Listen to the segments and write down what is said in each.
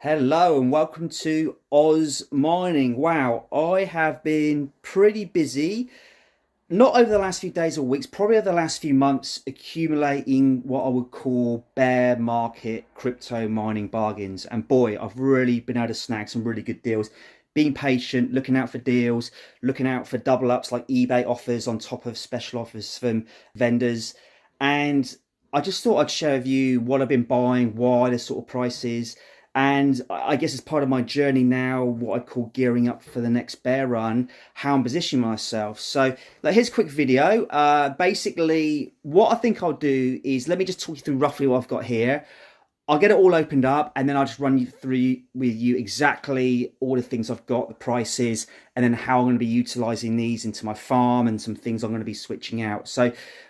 Hello and welcome to Oz Mining. Wow, I have been pretty busy, not over the last few days or weeks, probably over the last few months, accumulating what I would call bear market crypto mining bargains. And boy, I've really been able to snag some really good deals. Being patient, looking out for deals, looking out for double ups like eBay offers on top of special offers from vendors. And I just thought I'd share with you what I've been buying, why the sort of prices, and I guess as part of my journey now, what I call gearing up for the next bear run, how I'm positioning myself. So here's a quick video. Basically, what I think I'll do is let me just talk you through roughly what I've got here. I'll get it all opened up and then I'll just run you through with you exactly all the things I've got, the prices, and then how I'm going to be utilizing these into my farm and some things I'm going to be switching out. So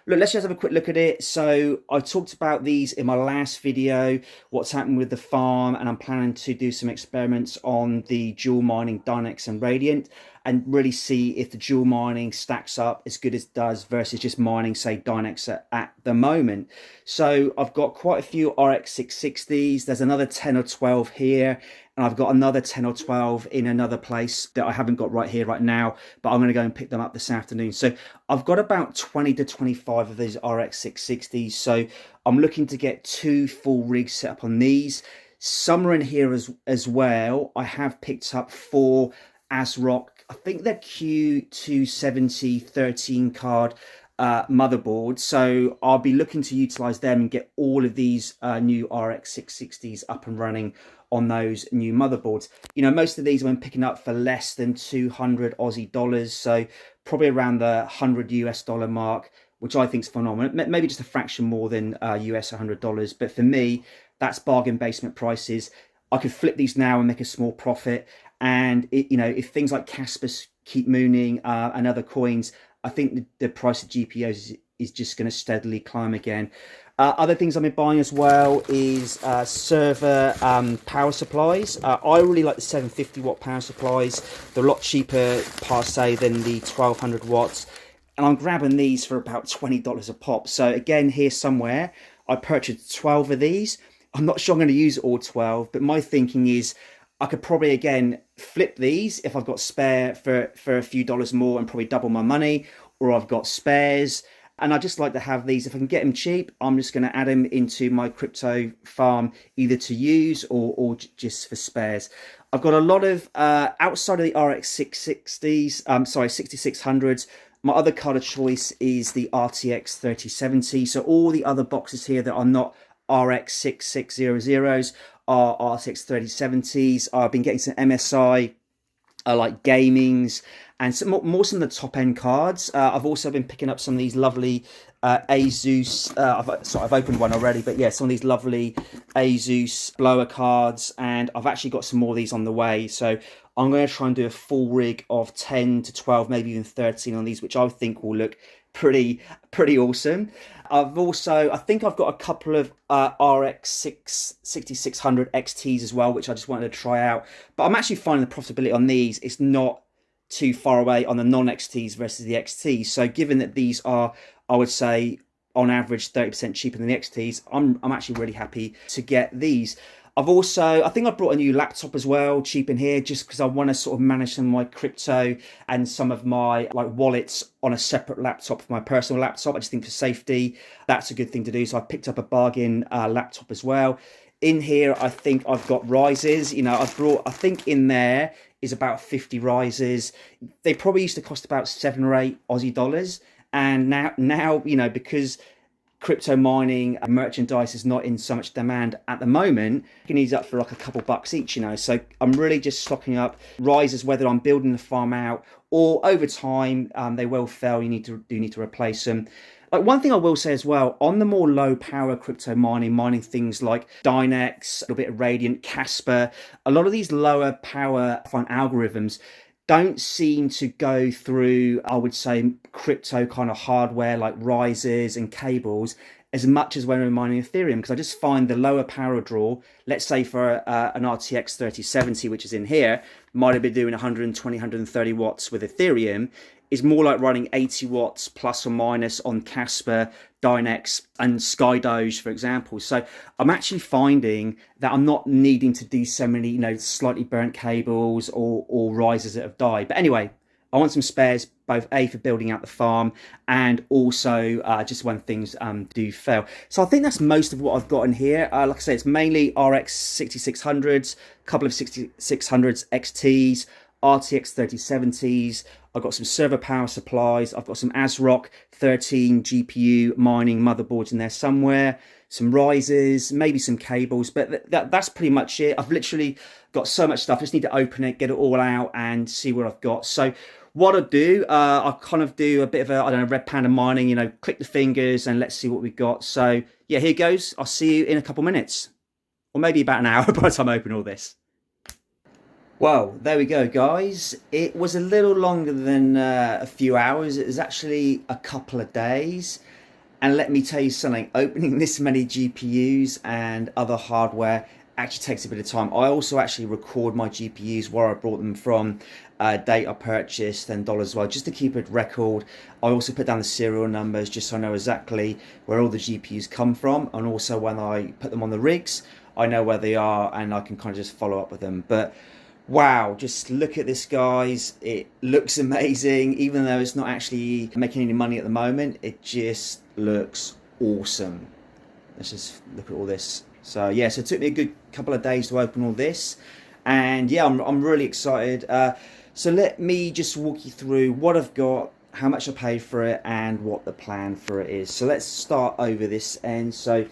look, let's just have a quick look at it. So I talked about these in my last video, what's happened with the farm, and I'm planning to do some experiments on the dual mining Dynex and Radiant and really see if the dual mining stacks up as good as it does versus just mining, say, Dynex at the moment. So I've got quite a few RX 660s. There's another 10 or 12 here, and I've got another 10 or 12 in another place that I haven't got right here right now, but I'm going to go and pick them up this afternoon. So I've got about 20 to 25 of these RX 660s. So I'm looking to get 2 full rigs set up on these. Some are in here as well. I have picked up 4 ASrock, I think they're Q270 13 card motherboards. So I'll be looking to utilize them and get all of these new RX 660s up and running on those new motherboards. You know, most of these I've been picking up for less than 200 Aussie dollars. So probably around the 100 US dollar mark, which I think is phenomenal. Maybe just a fraction more than US $100. But for me, that's bargain basement prices. I could flip these now and make a small profit. And you know, if things like KASPA keep mooning and other coins, I think the price of GPUs is just going to steadily climb again. Other things I've been buying as well is server power supplies. I really like the 750 watt power supplies. They're a lot cheaper per se than the 1200 watts. And I'm grabbing these for about $20 a pop. So again, here somewhere, I purchased 12 of these. I'm not sure I'm going to use all 12, but my thinking is I could probably, again, flip these if I've got spare for a few dollars more and probably double my money, or I've got spares. And I just like to have these. If I can get them cheap, I'm just going to add them into my crypto farm, either to use or just for spares. I've got a lot of, outside of the RX 660s, 6600s, my other card of choice is the RTX 3070. So all the other boxes here that are not RX 6600s are RTX 3070s. I've been getting some MSI, like gamings, and some more some of the top end cards. I've also been picking up some of these lovely ASUS. I've opened one already, but yeah, some of these lovely ASUS blower cards, and I've actually got some more of these on the way. So I'm going to try and do a full rig of 10 to 12, maybe even 13 on these, which I think will look pretty awesome. I think I've got a couple of RX 6600 XTs as well, which I just wanted to try out. But I'm actually finding the profitability on these, it's not too far away on the non-XTs versus the XTs. So given that these are, I would say, on average 30% cheaper than the XTs, I'm actually really happy to get these. I think I brought a new laptop as well, cheap in here, just because I want to sort of manage some of my crypto and some of my wallets on a separate laptop for my personal laptop. I just think for safety, that's a good thing to do. So I picked up a bargain laptop as well. In here, I think I've got rises. You know, I think in there is about 50 rises. They probably used to cost about 7 or 8 Aussie dollars. And now, you know, because crypto mining and merchandise is not in so much demand at the moment, you can ease up for like a couple bucks each, you know. So I'm really just stocking up rises, whether I'm building the farm out or over time they will fail. You need to replace them. Like one thing I will say as well, on the more low power crypto mining things like Dynex, a little bit of Radiant, KASPA, a lot of these lower power algorithms don't seem to go through, I would say, crypto kind of hardware like risers and cables as much as when we're mining Ethereum, because I just find the lower power draw, let's say for an RTX 3070, which is in here, might have been doing 120, 130 watts with Ethereum, is more like running 80 watts plus or minus on KASPA, Dynex and Skydoge, for example. So I'm actually finding that I'm not needing to do so many, slightly burnt cables or risers that have died. But anyway, I want some spares, both A, for building out the farm, and also just when things do fail. So I think that's most of what I've got in here. Like I say, it's mainly RX 6600s, a couple of 6600s XTs, RTX 3070s. I've got some server power supplies. I've got some ASrock 13 GPU mining motherboards in there somewhere, some risers, maybe some cables, but that's pretty much it. I've literally got so much stuff. I just need to open it, get it all out and see what I've got. So what I do, I kind of do a bit of a, red panda mining, click the fingers and let's see what we've got. So yeah, here goes. I'll see you in a couple minutes, or maybe about an hour by the time I open all this. Well, there we go, guys. It was a little longer than a few hours. It was actually a couple of days. And let me tell you something, opening this many GPUs and other hardware actually takes a bit of time. I also actually record my GPUs, where I brought them from, date I purchased, and dollars as well, just to keep a record. I also put down the serial numbers just so I know exactly where all the GPUs come from, and also when I put them on the rigs, I know where they are and I can kind of just follow up with them. But wow, just look at this, guys. It looks amazing, even though it's not actually making any money at the moment. It just looks awesome. Let's just look at all this. So yeah, so it took me a good couple of days to open all this, and yeah, I'm really excited. So let me just walk you through what I've got, how much I paid for it, and what the plan for it is. So let's start over this end. So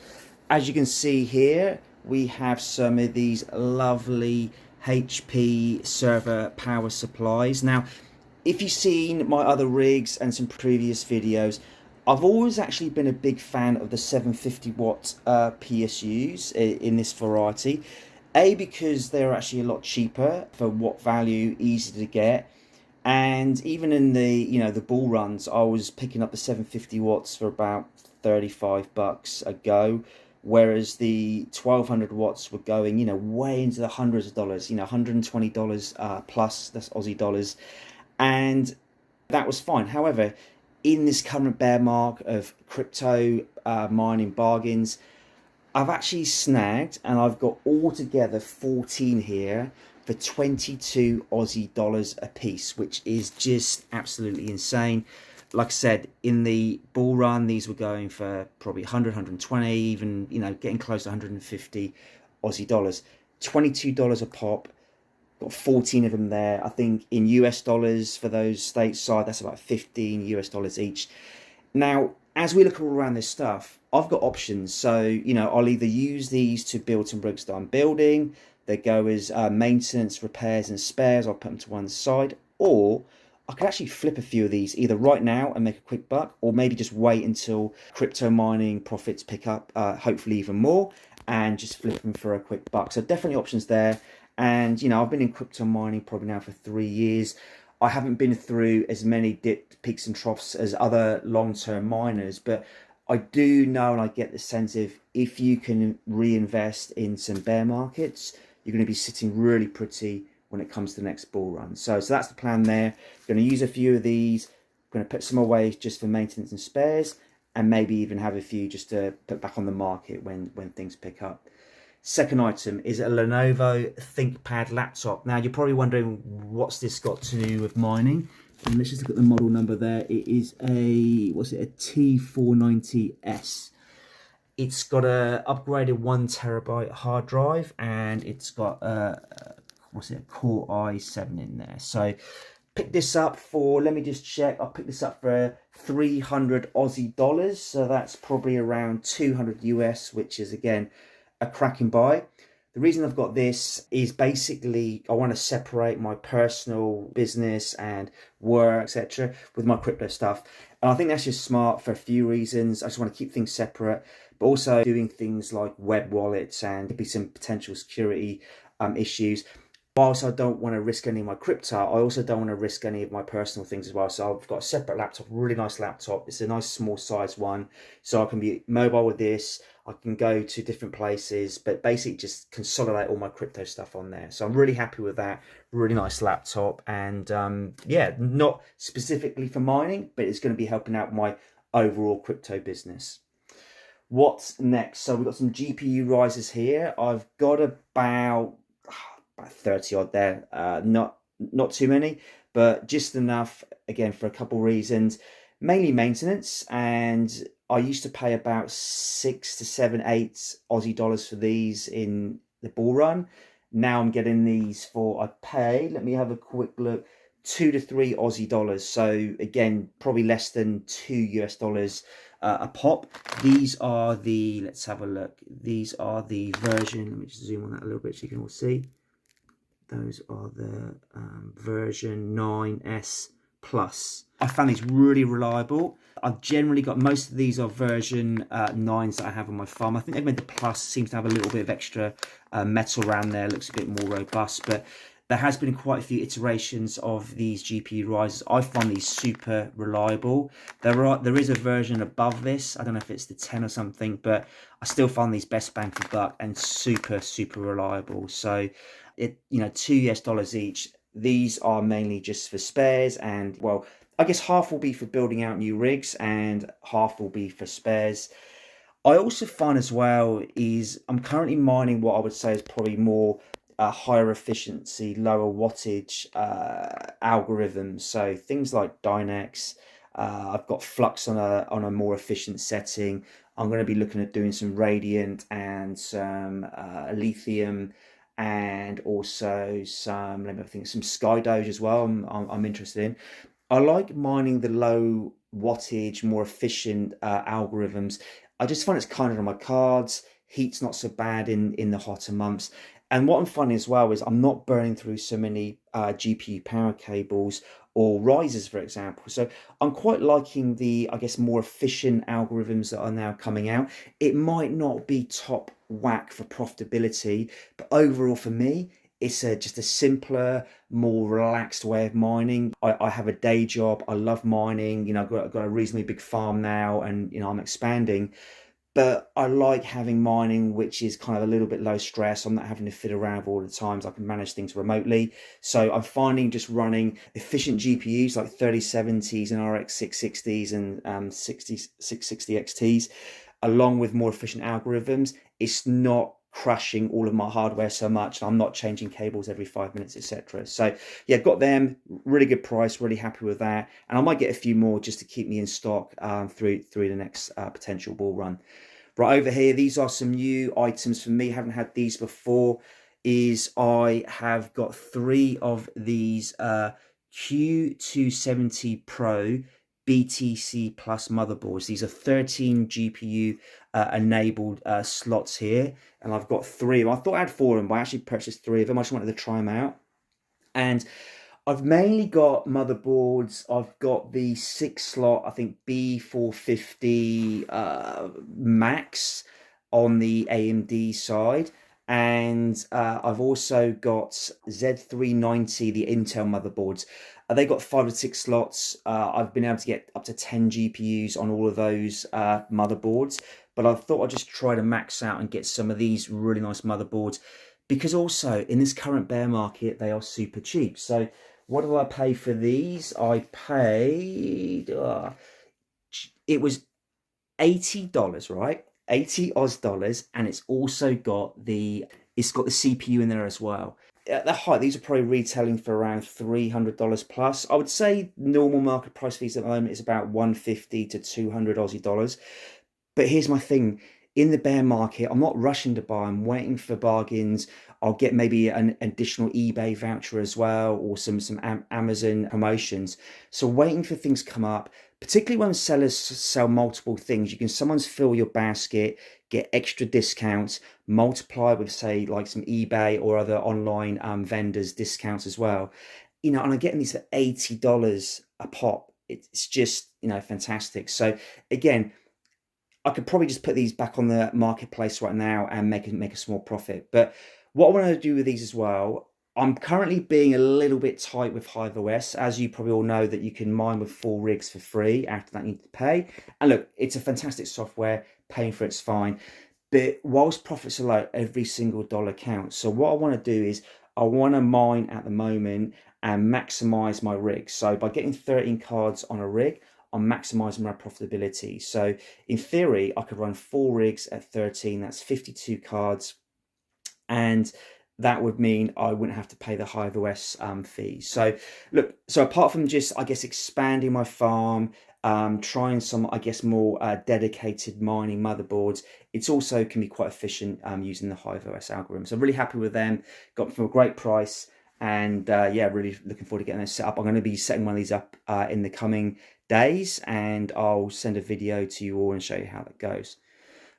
as you can see here, we have some of these lovely HP server power supplies. Now, if you've seen my other rigs and some previous videos, I've always actually been a big fan of the 750 watt PSUs in this variety. A, because they're actually a lot cheaper for watt value, easy to get, and even in the the bull runs, I was picking up the 750 watts for about 35 bucks a go, whereas the 1200 watts were going way into the hundreds of dollars, $120 plus, that's Aussie dollars, and that was fine. However, in this current bear market of crypto mining bargains, I've actually snagged, and I've got altogether 14 here for 22 Aussie dollars a piece, which is just absolutely insane. Like I said, in the bull run, these were going for probably 100, 120, even, getting close to 150 Aussie dollars. $22 a pop. Got 14 of them there. I think in US dollars for those stateside, that's about 15 US dollars each. Now, as we look all around this stuff, I've got options. So, I'll either use these to build some rigs that I'm building. They go as maintenance, repairs and spares. I'll put them to one side. Or I could actually flip a few of these either right now and make a quick buck, or maybe just wait until crypto mining profits pick up, hopefully even more, and just flip them for a quick buck. So definitely options there. And, I've been in crypto mining probably now for 3 years. I haven't been through as many peaks and troughs as other long-term miners, but I do know, and I get the sense of, if you can reinvest in some bear markets, you're going to be sitting really pretty when it comes to the next bull run. So that's the plan there. I'm going to use a few of these. I'm going to put some away just for maintenance and spares, and maybe even have a few just to put back on the market when things pick up. Second item is a Lenovo ThinkPad laptop. Now, you're probably wondering, what's this got to do with mining? And let's just look at the model number there. It is a T490S. It's got a upgraded 1 terabyte hard drive, and it's got a Core i7 in there. So picked this up for, let me just check, I picked this up for 300 Aussie dollars. So that's probably around 200 US, which is, again, a cracking buy. The reason I've got this is basically I want to separate my personal business and work, etc., with my crypto stuff. And I think that's just smart for a few reasons. I just want to keep things separate, but also doing things like web wallets and maybe some potential security issues. whilst I don't want to risk any of my crypto, I also don't want to risk any of my personal things as well. So I've got a separate laptop, really nice laptop. It's a nice small size one. So I can be mobile with this. I can go to different places, but basically just consolidate all my crypto stuff on there. So I'm really happy with that. Really nice laptop. And yeah, not specifically for mining, but it's going to be helping out my overall crypto business. What's next? So we've got some GPU rises here. I've got about 30 odd there. Not too many, but just enough, again, for a couple of reasons. Mainly maintenance, and I used to pay about 6 to 7, 8 Aussie dollars for these in the bull run. Now I'm getting these for, I pay, let me have a quick look, 2 to 3 Aussie dollars. So again, probably less than 2 US dollars a pop. These are the, let's have a look. These are the version, let me just zoom on that a little bit so you can all see. Those are the Ver009s Plus. I found these really reliable. I've generally got, most of these are version 9s that I have on my farm. I think they've made the Plus, seems to have a little bit of extra metal around there, looks a bit more robust, but there has been quite a few iterations of these GPU risers. I find these super reliable. There is a version above this. I don't know if it's the 10 or something, but I still find these best bang for buck and super, super reliable. So it, you know, $2 each. These are mainly just for spares, and well, I guess half will be for building out new rigs and half will be for spares. I also find as well is I'm currently mining what I would say is probably more higher efficiency, lower wattage algorithms. So things like Dynex. I've got Flux on a more efficient setting. I'm going to be looking at doing some Radiant and some ALEPHIUM, and also some, let me think, some Skydoge as well. I'm interested in. I like mining the low wattage, more efficient algorithms. I just find it's kind of on my cards. Heat's not so bad in the hotter months. And what I'm finding as well is I'm not burning through so many GPU power cables or risers, for example. So I'm quite liking the, I guess, more efficient algorithms that are now coming out. It might not be top whack for profitability, but overall for me, it's just a simpler, more relaxed way of mining. I have a day job. I love mining. You know, I've got a reasonably big farm now, and you know, I'm expanding. But I like having mining, which is kind of a little bit low stress. I'm not having to fit around all the times. I can manage things remotely. So I'm finding just running efficient GPUs like 3070s and RX 660s and 660 XTs, along with more efficient algorithms. It's not crushing all of my hardware so much. I'm not changing cables every 5 minutes, etc. So yeah, got them, really good price, really happy with that, and I might get a few more just to keep me in stock through the next potential bull run. Right over here, these are some new items for me. Haven't had these before. Is I have got 3 of these Q270 Pro BTC Plus motherboards. These are 13 GPU enabled slots here, and I've got 3 of them. I thought I had 4 of them, but I actually purchased 3 of them. I just wanted to try them out. And I've mainly got motherboards. I've got the 6 slot, I think B450 Max on the AMD side. And I've also got Z390, the Intel motherboards. They got 5 to 6 slots. I've been able to get up to 10 GPUs on all of those motherboards. But I thought I'd just try to max out and get some of these really nice motherboards, because also in this current bear market, they are super cheap. So what do I pay for these? I paid, it was $80, right? 80 Oz dollars, and it's also got the CPU in there as well. At the height, these are probably retailing for around $300 plus. I would say normal market price for these at the moment is about 150 to 200 Aussie dollars. But here's my thing. In the bear market, I'm not rushing to buy. I'm waiting for bargains. I'll get maybe an additional eBay voucher as well, or some Amazon promotions. So waiting for things to come up, particularly when sellers sell multiple things. You can sometimes fill your basket, get extra discounts, multiply with, say, like some eBay or other online vendors discounts as well. You know, and I'm getting these for $80 a pop. It's just, you know, fantastic. So again, I could probably just put these back on the marketplace right now and make a small profit. But what I want to do with these as well, I'm currently being a little bit tight with HiveOS. As you probably all know, that you can mine with 4 rigs for free. After that, you need to pay. And look, it's a fantastic software. Paying for it's fine. But whilst profits are low, every single dollar counts. So what I want to do is I want to mine at the moment and maximize my rig. So by getting 13 cards on a rig, I'm maximizing my profitability. So in theory, I could run 4 rigs at 13. That's 52 cards. And that would mean I wouldn't have to pay the HiveOS fees. So look, so apart from just, I guess, expanding my farm, trying some, I guess, more dedicated mining motherboards, it's also can be quite efficient using the HiveOS algorithm. So I'm really happy with them, got them for a great price, and yeah, really looking forward to getting this set up. I'm going to be setting one of these up in the coming days, and I'll send a video to you all and show you how that goes.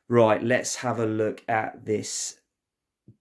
Right, let's have a look at this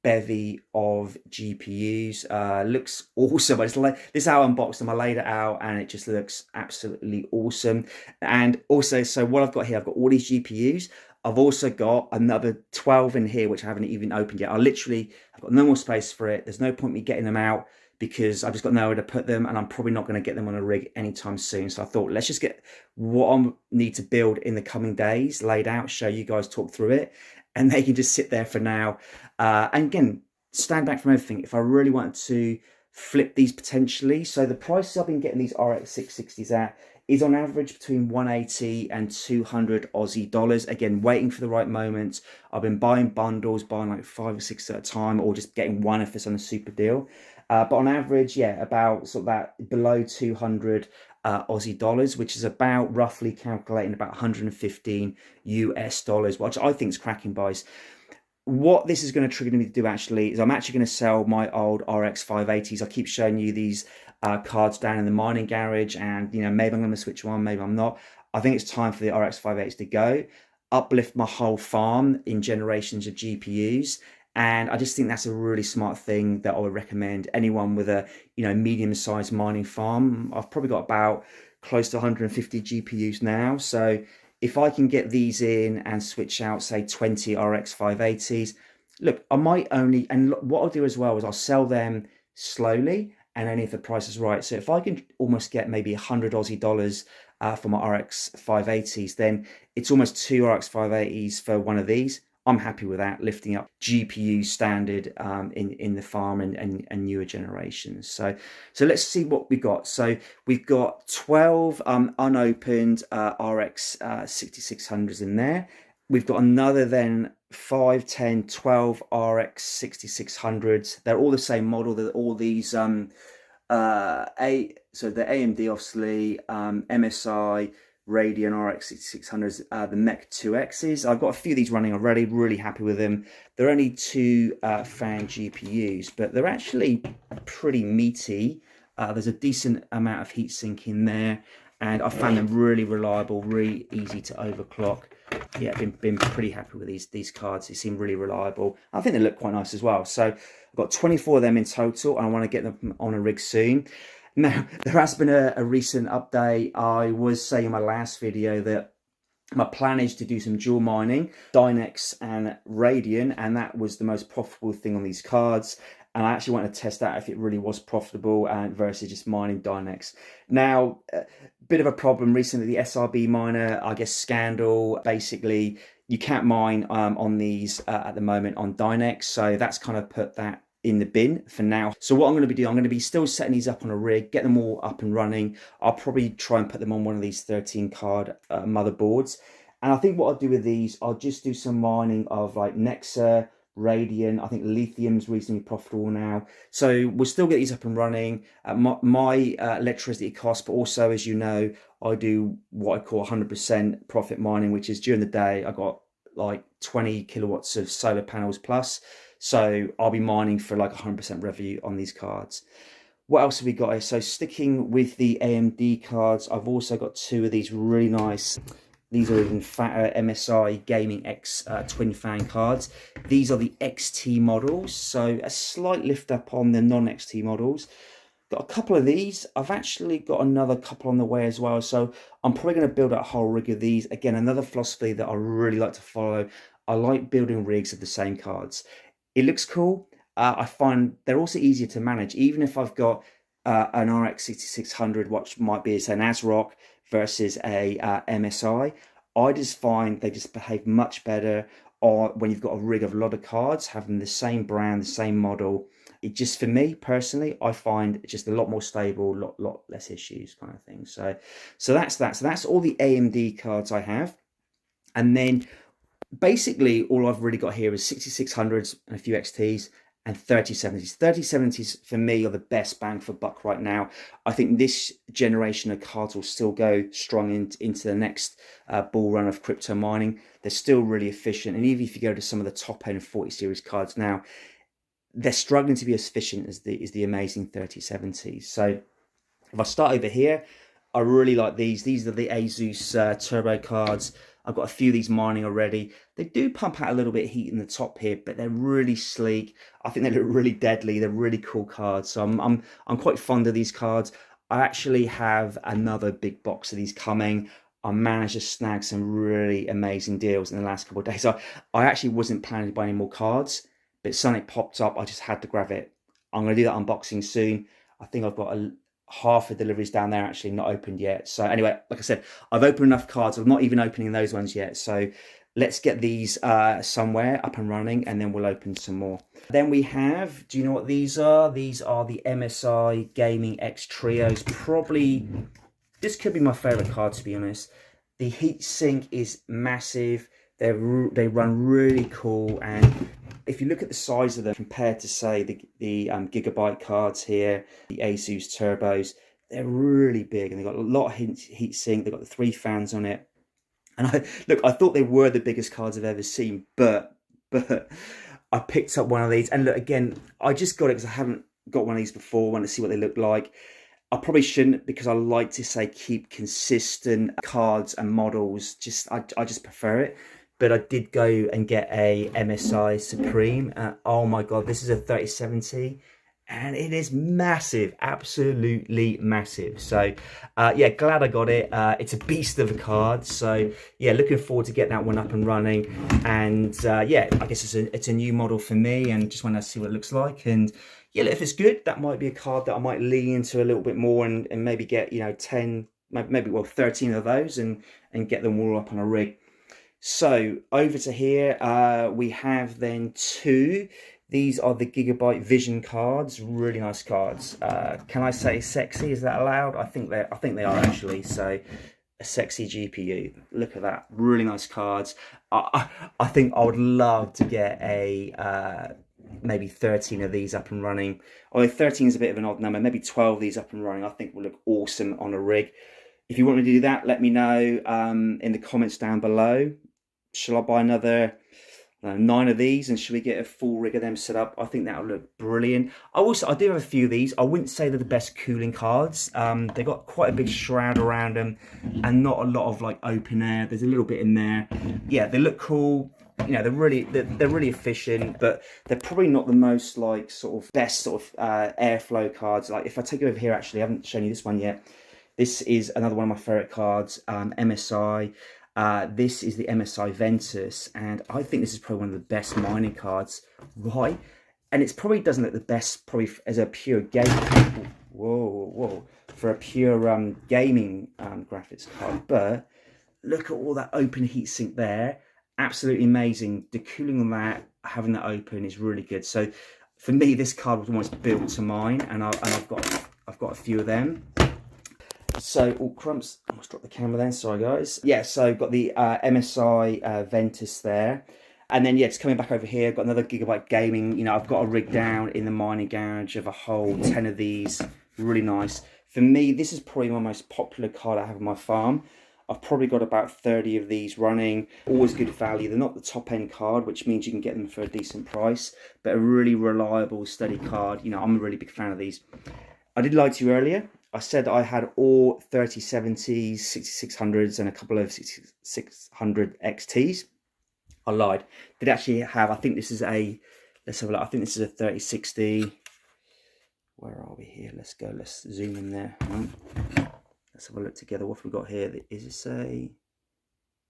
bevy of GPUs. Looks awesome. It's like this is how I unboxed them. I laid it out and it just looks absolutely awesome. And also, so what I've got here, I've got all these GPUs. I've also got another 12 in here which I haven't even opened yet. I've got no more space for it. There's no point me getting them out because I've just got nowhere to put them, and I'm probably not going to get them on a rig anytime soon. So I thought, let's just get what I need to build in the coming days laid out, show you guys, talk through it, and they can just sit there for now. And again, stand back from everything. If I really wanted to flip these potentially, so the prices I've been getting these RX 660s at is on average between 180 and 200 Aussie dollars. Again, waiting for the right moment. I've been buying bundles, buying like 5 or 6 at a time, or just getting one if it's on a super deal. But on average, yeah, about sort of that below 200 Aussie dollars, which is about roughly calculating about 115 US dollars, which I think is cracking buys. What this is going to trigger me to do actually is I'm actually going to sell my old RX 580s. I keep showing you these cards down in the mining garage, and you know, maybe I'm going to switch one, maybe I'm not. I think it's time for the RX 580s to go, uplift my whole farm in generations of GPUs. And I just think that's a really smart thing that I would recommend anyone with a, you know, medium-sized mining farm. I've probably got about close to 150 GPUs now. So if I can get these in and switch out, say, 20 RX 580s, look, I might only, and what I'll do as well is I'll sell them slowly and only if the price is right. So if I can almost get maybe 100 Aussie dollars for my RX 580s, then it's almost 2 RX 580s for one of these. I'm happy with that, lifting up GPU standard in the farm and newer generations. So let's see what we got. So we've got 12 unopened RX 6600s in there. We've got another then 5, 10, 12 RX 6600s. They're all the same model. They're all these so the AMD obviously, MSI, Radeon RX 6600s, the Mech 2Xs. I've got a few of these running already, really happy with them. They're only 2 fan GPUs, but they're actually pretty meaty. There's a decent amount of heatsink in there, and I found them really reliable, really easy to overclock. Yeah, been pretty happy with these cards. They seem really reliable. I think they look quite nice as well. So I've got 24 of them in total, and I want to get them on a rig soon. Now, there has been a recent update. I was saying in my last video that my plan is to do some dual mining, Dynex and Radeon, and that was the most profitable thing on these cards. And I actually want to test out if it really was profitable versus just mining Dynex. Now, a bit of a problem recently, the SRB miner, I guess, scandal. Basically, you can't mine on these at the moment on Dynex, so that's kind of put that in the bin for now. So what I'm going to be doing, I'm going to be still setting these up on a rig, get them all up and running. I'll probably try and put them on one of these 13 card motherboards. And I think what I'll do with these, I'll just do some mining of like Nexa, Radeon. I think lithium's reasonably profitable now. So we'll still get these up and running. My electricity costs, but also, as you know, I do what I call 100% profit mining, which is during the day, I got like 20 kilowatts of solar panels plus. So I'll be mining for like 100% revenue on these cards. What else have we got here? So sticking with the AMD cards, I've also got 2 of these really nice, these are even fatter MSI Gaming X twin fan cards. These are the XT models, so a slight lift up on the non-XT models. Got a couple of these. I've actually got another couple on the way as well, so I'm probably going to build out a whole rig of these. Again, another philosophy that I really like to follow. I like building rigs of the same cards. It looks cool. I find they're also easier to manage. Even if I've got an RX 6600, which might be say, an ASrock versus a MSI, I just find they just behave much better. Or when you've got a rig of a lot of cards, having the same brand, the same model, it just, for me personally, I find it just a lot more stable, lot less issues, kind of thing. So that's that. So that's all the AMD cards I have, and then basically all I've really got here is 6600s and a few XTs and 3070s. 3070s for me are the best bang for buck right now. I think this generation of cards will still go strong into the next bull run of crypto mining. They're still really efficient, and even if you go to some of the top end 40 series cards now, they're struggling to be as efficient as the amazing 3070s. So if I start over here, I really like these. These are the ASUS turbo cards. I've got a few of these mining already. They do pump out a little bit of heat in the top here, but they're really sleek. I think they look really deadly. They're really cool cards. So I'm quite fond of these cards. I actually have another big box of these coming. I managed to snag some really amazing deals in the last couple of days. I actually wasn't planning to buy any more cards, but something popped up. I just had to grab it. I'm going to do that unboxing soon. I think I've got half the deliveries down there actually not opened yet. So anyway, like I said, I've opened enough cards. I'm not even opening those ones yet. So let's get these somewhere up and running, and then we'll open some more. Then we have, do you know what these are? These are the MSI Gaming X Trios. Probably, this could be my favorite card, to be honest. The heat sink is massive. They run really cool, and if you look at the size of them compared to, say, the Gigabyte cards here, the ASUS Turbos, they're really big, and they've got a lot of heat sink. They've got the 3 fans on it. And I thought they were the biggest cards I've ever seen, but I picked up one of these. And look, again, I just got it because I haven't got one of these before. I want to see what they look like. I probably shouldn't, because I like to say keep consistent cards and models. I just prefer it. But I did go and get a MSI Supreme. Oh my God, this is a 3070. And it is massive, absolutely massive. So yeah, glad I got it. It's a beast of a card. So yeah, looking forward to getting that one up and running. And yeah, I guess it's a new model for me, and just want to see what it looks like. And yeah, if it's good, that might be a card that I might lean into a little bit more, and maybe get, 10, maybe 13 of those, and get them all up on a rig. So over to here, we have then 2. These are the Gigabyte Vision cards. Really nice cards. Can I say sexy? Is that allowed? I think they are actually. So a sexy GPU. Look at that. Really nice cards. I think I would love to get a maybe 13 of these up and running. Although 13 is a bit of an odd number. Maybe 12 of these up and running, I think will look awesome on a rig. If you want me to do that, let me know in the comments down below. Shall I buy another 9 of these, and should we get a full rig of them set up? I think that would look brilliant. I do have a few of these. I wouldn't say they're the best cooling cards. They've got quite a big shroud around them, and not a lot of like open air. There's a little bit in there. Yeah, they look cool. They're really efficient, but they're probably not the most like sort of best sort of airflow cards. Like if I take it over here, actually, I haven't shown you this one yet. This is another one of my favorite cards, MSI. This is the MSI Ventus, and I think this is probably one of the best mining cards, right? And it probably doesn't look the best, probably as a pure game. Whoa! For a pure gaming graphics card, but look at all that open heatsink there. Absolutely amazing. The cooling on that, having that open, is really good. So for me, this card was almost built to mine, and I've got a few of them. So, oh crumps, I almost dropped the camera then, sorry guys. Yeah, so I've got the MSI Ventus there. And then, yeah, just coming back over here, I've got another Gigabyte Gaming. I've got a rig down in the mining garage of a whole 10 of these. Really nice. For me, this is probably my most popular card I have on my farm. I've probably got about 30 of these running. Always good value. They're not the top end card, which means you can get them for a decent price, but a really reliable, steady card. I'm a really big fan of these. I did lie to you earlier. I said I had all 3070s, 6600s, and a couple of 6600 XTs. I lied. Did actually have, I think this is a, let's have a look. I think this is a 3060. Where are we here? Let's go. Let's zoom in there. Let's have a look together. What have we got here? Is this a,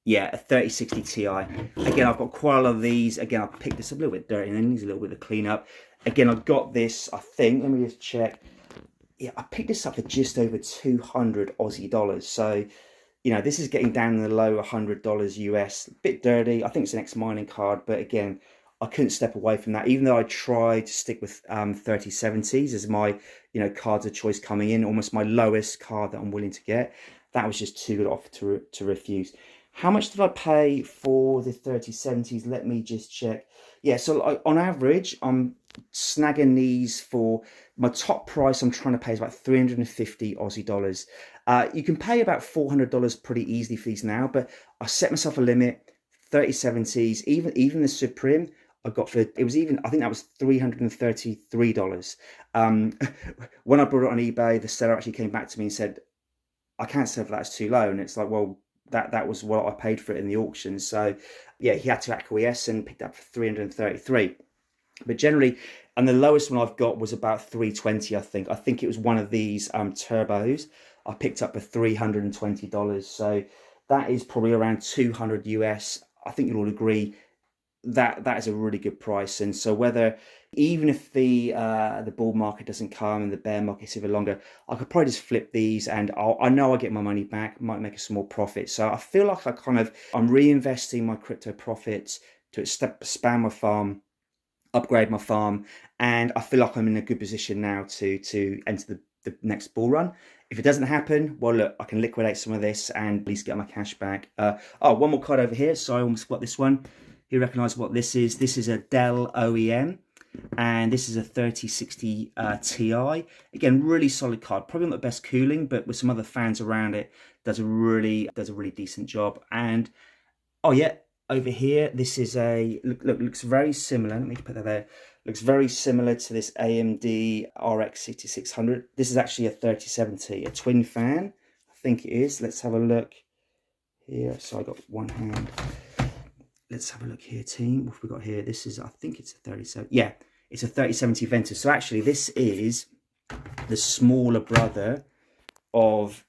yeah, a 3060 Ti. Again, I've got quite a lot of these. Again, I picked this up a little bit dirty, and then needs a little bit of cleanup. Again, I got this, I think, let me just check. Yeah, I picked this up for just over 200 Aussie dollars. So, you know, this is getting down in the low $100 US. A bit dirty. I think it's an ex-mining card, but again, I couldn't step away from that. Even though I tried to stick with 3070s as my, you know, cards of choice coming in, almost my lowest card that I'm willing to get. That was just too good off to refuse. How much did I pay for the 3070s? Let me just check. Yeah, so on average, I'm snagging these for my top price. I'm trying to pay is about 350 Aussie dollars. You can pay about $400 pretty easily for these now, but I set myself a limit. 3070s, even the Supreme, I got for, it was even, I think that was $333. When I brought it on eBay, the seller actually came back to me and said, I can't sell for that, it's too low. And it's like, well, that was what I paid for it in the auction. So yeah, he had to acquiesce and picked up for 333. But generally, and the lowest one I've got was about 320, I think. I think it was one of these turbos. I picked up for $320. So that is probably around 200 US. I think you'll all agree that that is a really good price. And so whether, even if the bull market doesn't come and the bear market's even longer, I could probably just flip these and I know I get my money back, might make a small profit. So I feel like I'm reinvesting my crypto profits to expand my farm, upgrade my farm, and I feel like I'm in a good position now to enter the next bull run. If it doesn't happen, well, look, I can liquidate some of this and at least get my cash back. Oh, one more card over here. So I almost got this one. You recognize what this is. This is a Dell OEM, and this is a 3060 Ti. Again, really solid card. Probably not the best cooling, but with some other fans around it, does a really decent job. And oh yeah, over here, this is a looks very similar. Let me put that there. Looks very similar to this AMD RX 6600. This is actually a 3070, a twin fan, I think it is. Let's have a look here. So I got one hand. Let's have a look here, team. What have we got here? This is, I think it's a 37. Yeah, it's a 3070 Ventus. So actually, this is the smaller brother of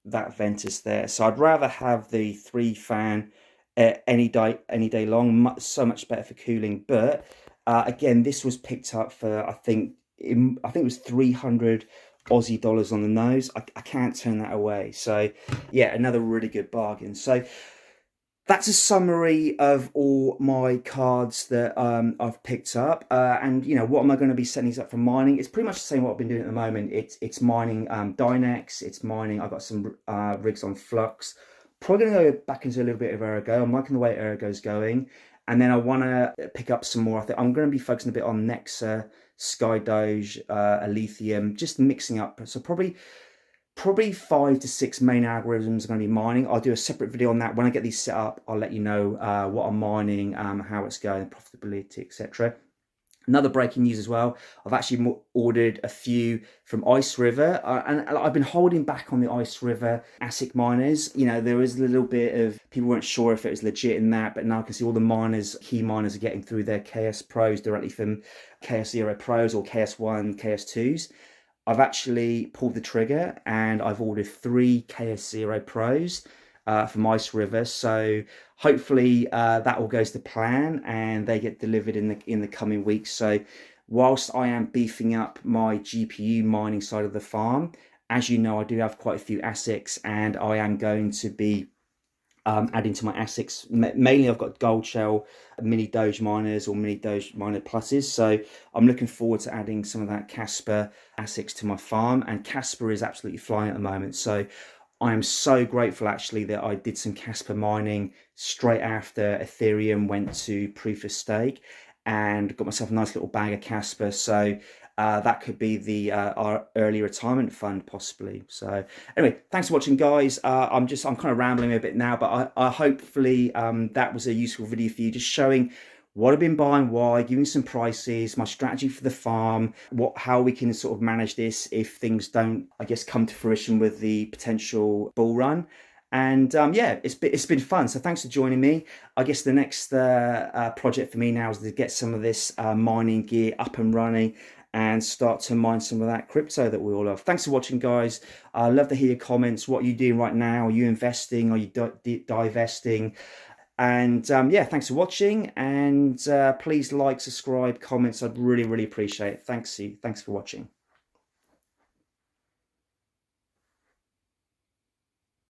that Ventus there. So I'd rather have the 3-fan any day long. So much better for cooling. But again, this was picked up for I think it was 300 Aussie dollars on the nose. I can't turn that away. So yeah, another really good bargain. So that's a summary of all my cards that I've picked up. And, you know, what am I going to be setting these up for mining? It's pretty much the same what I've been doing at the moment. It's mining Dynex. It's mining. I've got some rigs on Flux. Probably going to go back into a little bit of Ergo. I'm liking the way Ergo's going. And then I want to pick up some more. I think I'm going to be focusing a bit on Nexa, Sky Doge, ALEPHIUM, just mixing up. So probably 5 to 6 main algorithms are going to be mining. I'll do a separate video on that. When I get these set up, I'll let you know what I'm mining, how it's going, profitability, etc. Another breaking news as well, I've actually ordered a few from Ice River, and I've been holding back on the Ice River ASIC miners. You know, there was a little bit of, people weren't sure if it was legit in that, but now I can see all the miners, key miners are getting through their KS Pros directly from KS0 Pros or KS1, KS2s. I've actually pulled the trigger and I've ordered 3 KS0 Pros from Ice River. So hopefully that all goes to plan and they get delivered in the coming weeks. So whilst I am beefing up my GPU mining side of the farm, as you know, I do have quite a few ASICs and I am going to be adding to my ASICs. Mainly I've got Gold Shell mini Doge miners or mini Doge miner pluses, so I'm looking forward to adding some of that KASPA ASICs to my farm, and KASPA is absolutely flying at the moment. So I am so grateful actually that I did some KASPA mining straight after Ethereum went to proof of stake and got myself a nice little bag of KASPA. So that could be our early retirement fund possibly. So anyway, thanks for watching, guys. I'm kind of rambling a bit now, but I hopefully that was a useful video for you, just showing what I've been buying, why, giving some prices, my strategy for the farm, how we can sort of manage this if things don't, I guess, come to fruition with the potential bull run. And yeah, it's been fun. So thanks for joining me. I guess the next project for me now is to get some of this mining gear up and running and start to mine some of that crypto that we all love. Thanks for watching, guys. I'd love to hear your comments. What are you doing right now? Are you investing? Are you divesting? And yeah, thanks for watching, and please like, subscribe, comments. I'd really appreciate it. Thanks for watching.